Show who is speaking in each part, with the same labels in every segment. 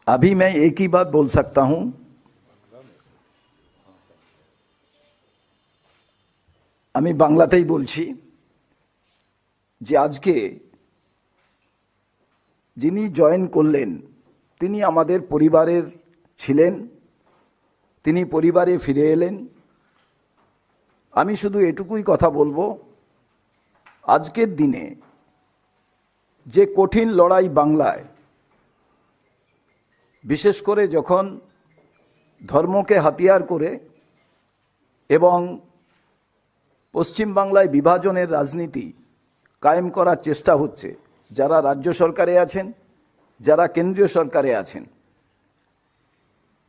Speaker 1: अभी मैं एक ही बात बोल सकता हूं, আমি বাংলাতেই বলছি যে আজকে যিনি জয়েন করলেন তিনি আমাদের পরিবারের ছিলেন, তিনি পরিবারে ফিরে এলেন। আমি শুধু এটুকুই কথা বলবো, আজকের দিনে যে কঠিন লড়াই বাংলায়, বিশেষ করে যখন ধর্মকে হাতিয়ার করে এবং পশ্চিম বাংলায় বিভাজনের রাজনীতি কায়েম করার চেষ্টা হচ্ছে, যারা রাজ্য সরকারে আছেন, যারা কেন্দ্রীয় সরকারে আছেন,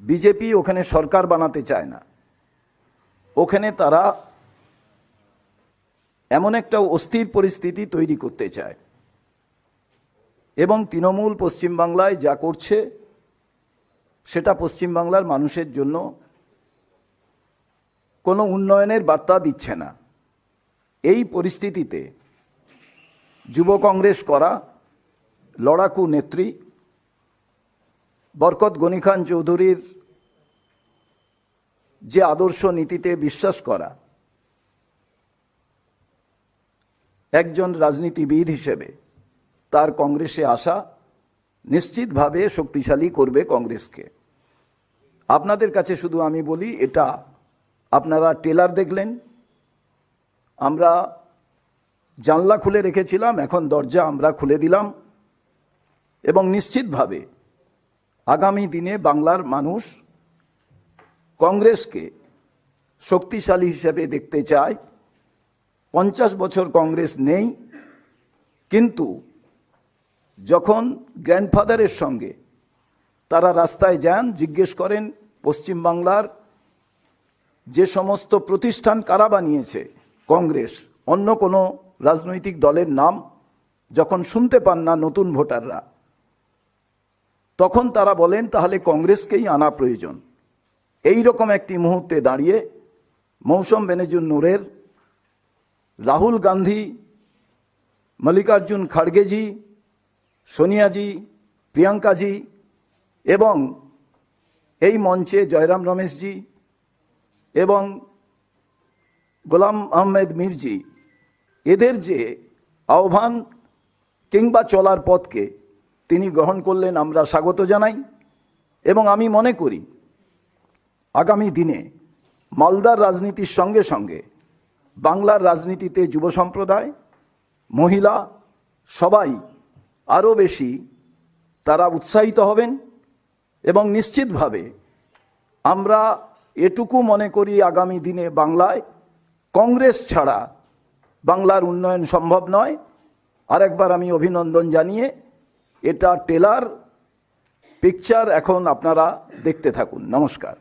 Speaker 1: বিজেপি ওখানে সরকার বানাতে চায় না। ওখানে তারা এমন একটা অস্থির পরিস্থিতি তৈরি করতে চায় এবং তৃণমূল পশ্চিমবাংলায় যা করছে সেটা পশ্চিমবাংলার মানুষের জন্য কোনো উন্নয়নের বার্তা দিচ্ছে না। এই পরিস্থিতিতে যুব কংগ্রেস করা লড়াকু নেত্রী বরকত গনি খান চৌধুরীর যে আদর্শ নীতিতে বিশ্বাস করা একজন রাজনীতিবিদ হিসেবে তার কংগ্রেসে আসা নিশ্চিতভাবে শক্তিশালী করবে কংগ্রেসকে। আপনাদের কাছে শুধু আমি বলি, এটা আপনারা টেলার দেখলেন, আমরা জানলা খুলে রেখেছিলাম, এখন দরজা আমরা খুলে দিলাম এবং নিশ্চিতভাবে আগামী দিনে বাংলার মানুষ কংগ্রেসকে শক্তিশালী হিসেবে দেখতে চায়। 50 বছর কংগ্রেস নেই, কিন্তু যখন গ্র্যান্ডফাদারের সঙ্গে তারা রাস্তায় যান, জিজ্ঞেস করেন পশ্চিমবাংলার যে সমস্ত প্রতিষ্ঠান কারা বানিয়েছে, কংগ্রেস, অন্য কোনো রাজনৈতিক দলের নাম যখন শুনতে পান না নতুন ভোটাররা, তখন তারা বলেন তাহলে কংগ্রেসকেই আনা প্রয়োজন। এই রকম একটি মুহূর্তে দাঁড়িয়ে মৌসম বেনজির নূরের, রাহুল গান্ধী, মল্লিকার্জুন খাড়গেজি, সোনিয়াজি, প্রিয়াঙ্কাজি এবং এই মঞ্চে জয়রাম রমেশজি এবং গোলাম আহমেদ মির্জি, এদের যে আহ্বান কিংবা চলার পথকে তিনি গ্রহণ করলেন, আমরা স্বাগত জানাই। এবং আমি মনে করি আগামী দিনে মালদার রাজনীতির সঙ্গে সঙ্গে বাংলার রাজনীতিতে যুব সম্প্রদায়, মহিলা সবাই আরও বেশি তারা উৎসাহিত হবেন এবং নিশ্চিতভাবে আমরা এটুকু মনে করি আগামী দিনে বাংলায় কংগ্রেস ছাড়া বাংলার উন্নয়ন সম্ভব নয়। আরেকবার আমি অভিনন্দন জানিয়ে, এটা টেলার পিকচার, এখন আপনারা দেখতে থাকুন। নমস্কার।